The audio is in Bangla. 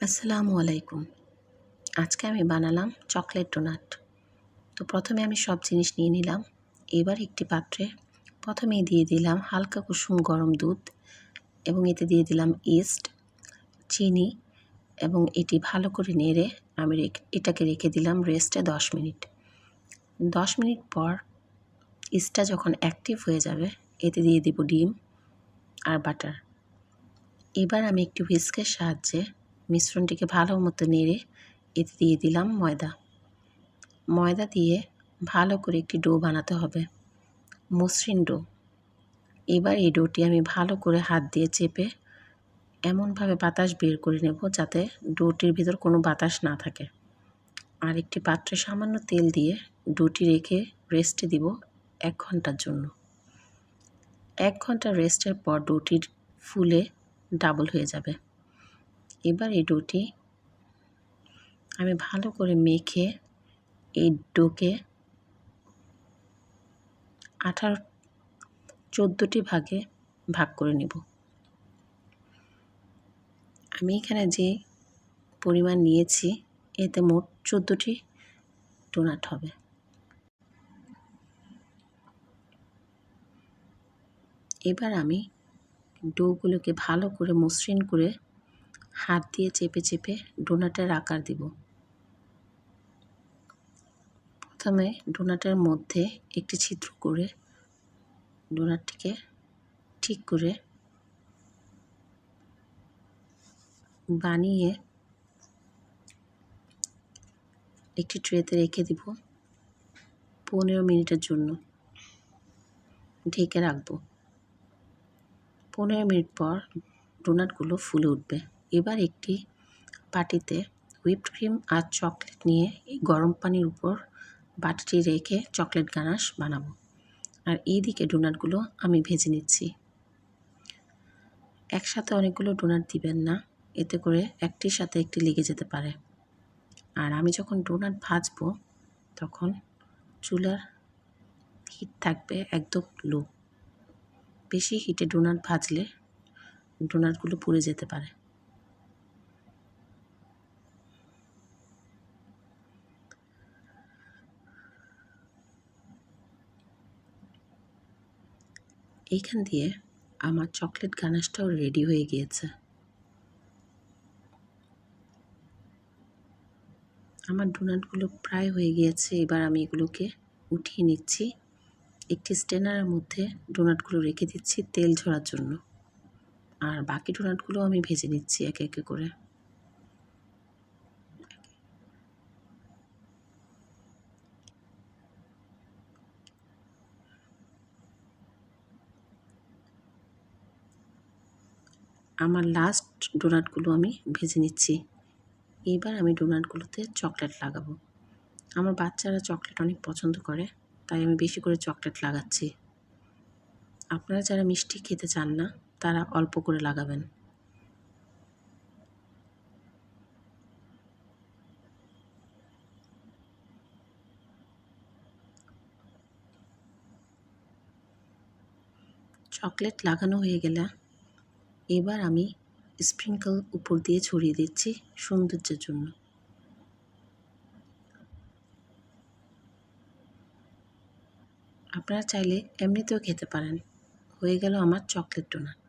আসসালামু আলাইকুম। আজকে আমি বানালাম চকলেট ডোনাট। তো প্রথমে আমি সব জিনিস নিয়ে নিলাম। এবার একটি পাত্রে প্রথমেই দিয়ে দিলাম হালকা কুসুম গরম দুধ এবং এতে দিয়ে দিলাম ইস্ট, চিনি এবং এটি ভালো করে নেড়ে আমি এটাকে রেখে দিলাম রেস্টে 10 মিনিট। 10 মিনিট পর ইস্টটা যখন অ্যাক্টিভ হয়ে যাবে এতে দিয়ে দিব ডিম আর বাটার। এবার আমি একটি হুইস্কের সাহায্যে মিশ্রণটিকে ভালো মতো নেড়ে এতে দিয়ে দিলাম ময়দা দিয়ে ভালো করে একটি ডো বানাতে হবে, মসৃণ ডো। এবার এই ডোটি আমি ভালো করে হাত দিয়ে চেপে এমনভাবে বাতাস বের করে নেব যাতে ডোটির ভিতর কোনো বাতাস না থাকে। আর একটি পাত্রে সামান্য তেল দিয়ে ডোটি রেখে রেস্টে দিব 1 ঘন্টার জন্য। 1 ঘন্টা রেস্টের পর ডোটি ফুলে ডাবল হয়ে যাবে। এবার এই ডোটি আমি ভালো করে মেখে এই ডোকে 14টি ভাগে ভাগ করে নেব। আমি এখানে যে পরিমাণ নিয়েছি এতে মোট 14টি ডোনাট হবে। এবার আমি ডোগুলোকে ভালো করে মসৃণ করে হাত দিয়ে চেপে চেপে ডোনাটের আকার দিব। প্রথমে ডোনাটের মধ্যে একটি ছিদ্র করে ডোনাটটিকে ঠিক করে বানিয়ে একটি ট্রেতে রেখে দিব 15 মিনিটের জন্য ঢেকে রাখবো। 15 মিনিট পর ডোনাটগুলো ফুলে উঠবে। এবার একটি বাটিতে হুইপড ক্রিম আর চকলেট নিয়ে এই গরম পানির উপর বাটিটি রেখে চকলেট গানাশ বানাবো। আর এইদিকে ডোনাটগুলো আমি ভেজে নিচ্ছি। একসাথে অনেকগুলো ডোনাট দিবেন না, এতে করে একটির সাথে একটি লেগে যেতে পারে। আর আমি যখন ডোনাট ভাজবো তখন চুলার হিট থাকবে একদম লো। বেশি হিটে ডোনাট ভাজলে ডোনাটগুলো পুড়ে যেতে পারে। এইখান দিয়ে আমার চকলেট গানাশটাও রেডি হয়ে গিয়েছে। আমার ডোনাটগুলো প্রায় হয়ে গিয়েছে। এবার আমি এগুলোকে উঠিয়ে নিচ্ছি। একটি স্ট্রেনারের মধ্যে ডোনাটগুলো রেখে দিচ্ছি তেল ঝরার জন্য। আর বাকি ডোনাটগুলো আমি ভেজে নিচ্ছি একে একে করে। আমার লাস্ট ডোনাটগুলো আমি ভেজে নিচ্ছি। এবার আমি ডোনাটগুলোতে চকলেট লাগাবো। আমার বাচ্চারা চকলেট অনেক পছন্দ করে, তাই আমি বেশি করে চকলেট লাগাচ্ছি। আপনারা যারা মিষ্টি খেতে চান না তারা অল্প করে লাগাবেন। চকলেট লাগানো হয়ে গেলে এবার আমি স্প্রিঙ্কল উপর দিয়ে ছড়িয়ে দিচ্ছি সৌন্দর্যের জন্য। আপনারা চাইলে এমনিতেও খেতে পারেন। হয়ে গেল আমার চকলেট ডোনাট।